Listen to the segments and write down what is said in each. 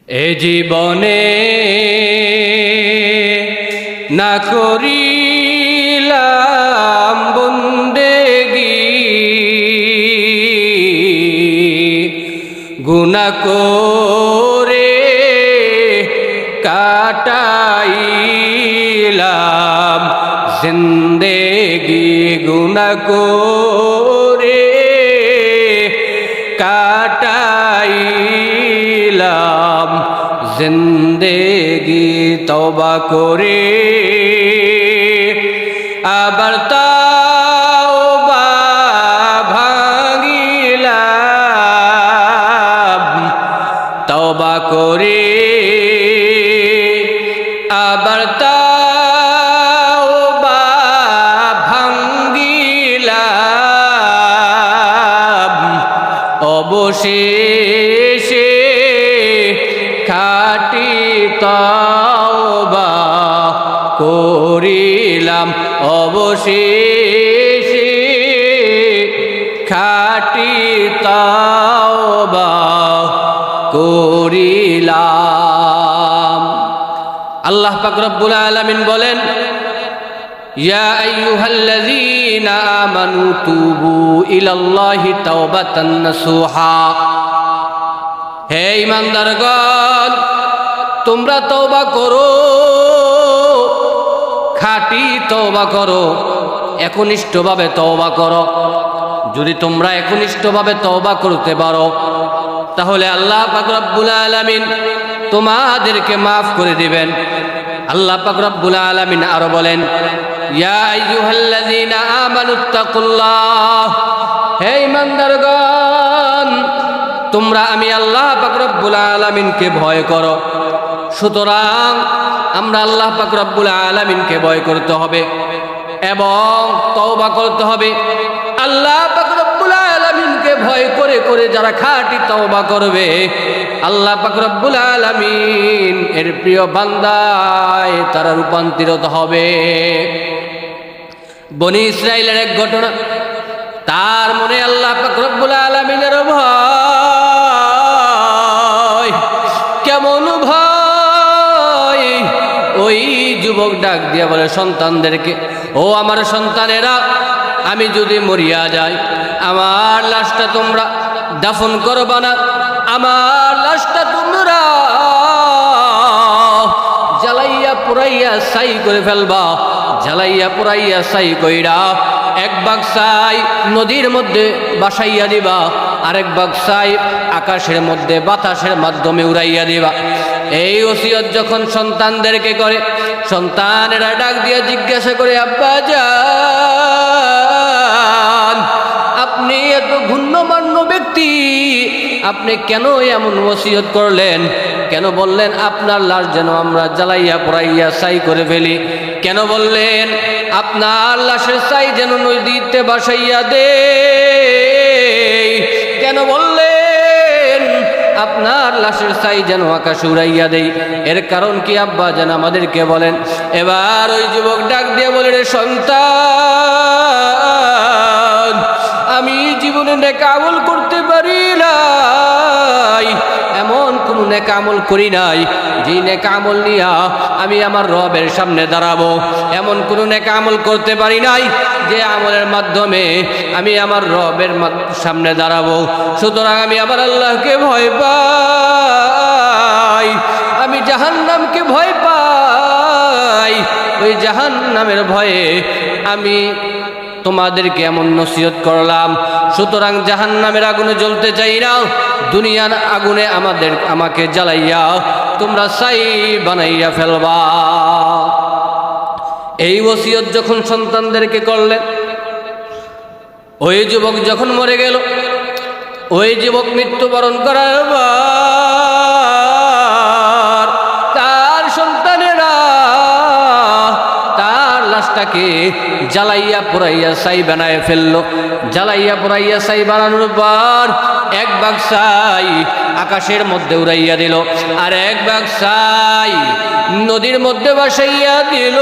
এ জীবনে না করিলাম বন্দেগি, গুনাহ করে কাটাইলাম জিন্দেগি, গুনাহ করে কাটাইলাম জিন্দেগি। তওবা করে আবার তওবা ভাঙিলাম, তওবা করে আবার তওবা ভাঙিলাম, অবশেষে খাঁটি তওবা করিলাম, অবশেষে খাঁটি তওবা করিলাম। আল্লাহ পাক রব্বুল আলামিন বলেন, ইয়া আইয়ুহাল্লাযীনা আমানু তুবু ইলাল্লাহি তাওবাতান নাসুহা। হে ঈমানদারগণ, তোমরা তওবা করো, খাঁটি তওবা করো, একনিষ্ঠভাবে তওবা করো। যদি তোমরা একনিষ্ঠভাবে তওবা করতে পারো, তাহলে আল্লাহ পাক রব্বুল আলামিন তোমাদেরকে মাফ করে দিবেন। আল্লাহ পাক রব্বুল আলামিন আরো বলেন, ইয়া আইয়ুহাল্লাযীনা আমানুত্তাকুল্লাহ। হে ঈমানদারগণ, তোমরা আমি আল্লাহ পাক রব্বুল আলামিনকে ভয় করো। সুতরাং আমরা আল্লাহ পাক রব্বুল আলামিনকে ভয় করতে হবে এবং তওবা করতে হবে। আল্লাহ পাক রব্বুল আলামিনকে ভয় করে করে যারা খাঁটি তওবা করবে, আল্লাহ পাক রব্বুল আলামিন এর প্রিয় বান্দায় তারা রূপান্তরিত হবে। বনি ইসরাইলের এক ঘটনা, তার মনে আল্লাহ পাক রব্বুল আলামিনের ভয়। কেমন ভয়? ওই যুবক ডাক দিয়া বলে সন্তানদেরকে, ও আমার সন্তানেরা, আমি যদি মরিয়া যাই, আমার লাশটা তোমরা দাফন করবা না, আমার লাশটা তোমরা জ্বালাইয়া পুরাইয়া ছাই করে ফেলবা। জ্বালাইয়া পুরাইয়া ছাই কইরা এক ভাগ ছাই নদীর মধ্যে বাসাইয়া দিবা, আরেক ভাগ ছাই আকাশের মধ্যে বাতাসের মাধ্যমে উড়াইয়া দিবা। এই ওসিয়ত যখন সন্তানদেরকে করে, সন্তানেরা ডাক দিয়ে জিজ্ঞাসা করে, আব্বা জান, আপনি এত গণ্যমান্য ব্যক্তি, আপনি কেন এমন ওসিয়ত করলেন? কেন বললেন আপনার লাশ যেন আমরা জ্বালাইয়া পোড়াইয়া ছাই করে ফেলি? কেন বললেন আপনার লাশের ছাই যেন নদীতে বাসাইয়া দে? কেন বললেন আপনার লাশের ছাই যেন আকাশে উড়াইয়া দেই? এর কারণ কি আব্বা যেন আমাদেরকে বলেন। এবার ওই যুবক ডাক দিয়ে বলে, রে সন্তান, আমি জীবনে নেক আমল করতে পারি নাই, এমন কোন নেক আমল করি নাই যে নেক আমল নিয়া আমি আমার রবের সামনে দাঁড়াবো। এমন কোন নেক আমল করতে পারি নাই যে আমলের মাধ্যমে আমি আমার রবের সামনে দাঁড়াবো। সুতরাং আমি আমার আল্লাহকে ভয় পাই, আমি জাহান্নামকে ভয় পাই। ওই জাহান্নামের ভয়ে আমি তোমাদেরকে এমন নসিহত করলাম। সুতরাং জাহান্নামের আগুনে জ্বলতে চাই না, দুনিয়ার আগুনে আমাকে জ্বালাইয়া তোমরা ছাই বানাইয়া ফেলবা। এই ওসিয়ত যখন সন্তানদেরকে করলেন, ওই যুবক যখন মরে গেল, ওই যুবক মৃত্যুবরণ করার পর তার সন্তানেরা তার লাশটাকে জ্বালাইয়া পোড়াইয়া ছাই বানায় ফেললো। জ্বালাইয়া পোড়াইয়া ছাই বানানোর পর এক ভাগ ছাই আকাশের মধ্যে উড়াইয়া দিল, আর এক ভাগ ছাই নদীর মধ্যে ভাসাইয়া দিল।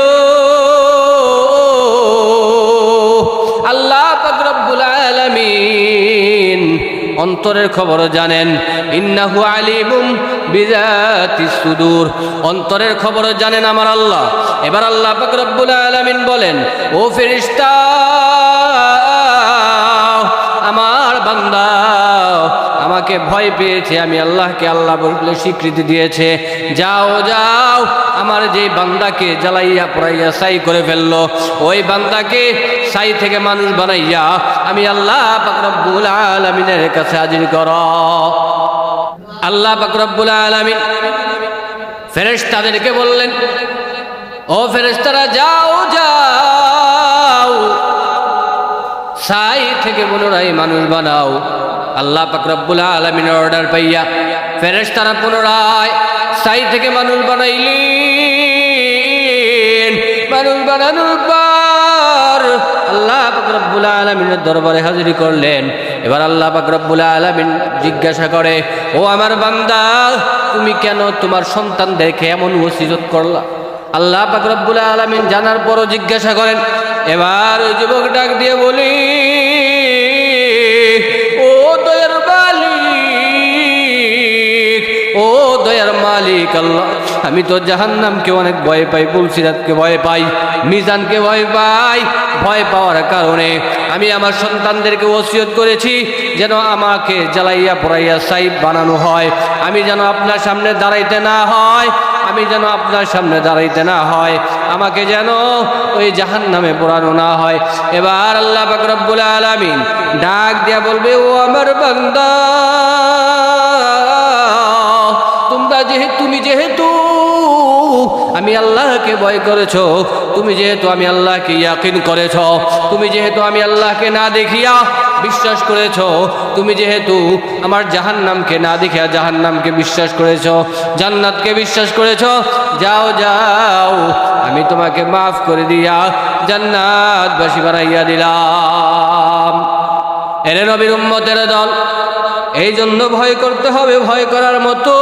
আল্লাহ পাক রব্বুল আলামিন অন্তরের খবর জানেন। ইন্নাহু আলিমুম বিযাতিস সুদূর, অন্তরের খবর জানেন আমার আল্লাহ। এবার আল্লাহ পাক রব্বুল আলামিন বলেন, ও ফেরেশতা, আমার বান্দা আমাকে ভয় পেয়েছে, আমি আল্লাহকে আল্লাহ বলে স্বীকৃতি দিয়েছে, যাও যাও আমার যে বান্দাকে জ্বালাইয়া পোড়াইয়া ছাই করে ফেললো, ওই বান্দাকে ছাই থেকে মানুষ বানাইয়া আমি আল্লাহ পাক রব্বুল আলামিনের কাছে হাজির করো। আল্লাহ পাক রব্বুল আলামিন ফেরেশতাদেরকে বললেন, ও ফেরেশতারা যাও যাও ছাই থেকে পুনরায় মানুষ বানাও। আল্লাহ পাক রব্বুল আলামিনের অর্ডার পাইয়া ফেরেশতারা পুনরায় ছাই থেকে মানুষ বানাইলেন। মানুষ বানানোর পর আল্লাহ পাক রব্বুল আলামিনের দরবারে হাজির করলেন। এবার আল্লাহ পাক রব্বুল আলামিন জিজ্ঞাসা করে, ও আমার বান্দা, তুমি কেন তোমার সন্তানদেরকে এমন ওসিয়ত করলা? আল্লাহ পাক রব্বুল আলামিন জানার পরও জিজ্ঞাসা করেন। এবার ওই যুবক ডাক দিয়ে বলি, ও দয়ার মালিক, ও দয়ার মালিক আল্লাহ, আমি তো জাহান্নামকে অনেক ভয় পাই, পুলসিরাতকে ভয় পাই, মিজানকে ভয় পাই। ভয় পাওয়ার কারণে আমি আমার সন্তানদেরকে ওসিয়ত করেছি যেন আমাকে জ্বালাইয়া পোড়াইয়া ছাই বানানো হয়, আমি যেন আপনার সামনে দাঁড়াইতে না হয়, আমি যেন আপনার সামনে দাঁড়াইতে না হয়, আমাকে যেন ওই জাহান্নামে পোড়ানো না হয়। এবার আল্লাহ পাক রব্বুল আলামিন ডাক দিয়া বলবে, ও আমার বান্দা, তুমি যেহেতু আমি আল্লাহকে ভয় করেছো, তুমি যেহেতু আমি আল্লাহকে ইয়াকিন করেছো, তুমি যেহেতু আমি আল্লাহকে না দেখিয়া বিশ্বাস করেছো, তুমি যেহেতু আমার জাহান্নামকে না দেখিয়া জাহান্নামকে বিশ্বাস করেছো, জান্নাতকে বিশ্বাস করেছো, যাও যাও আমি তোমাকে মাফ করে দিয়া জান্নাতবাসী বানাইয়া দিলাম। এরে নবীর উম্মতের দল, এই জন্য ভয় করতে হবে ভয় করার মতো।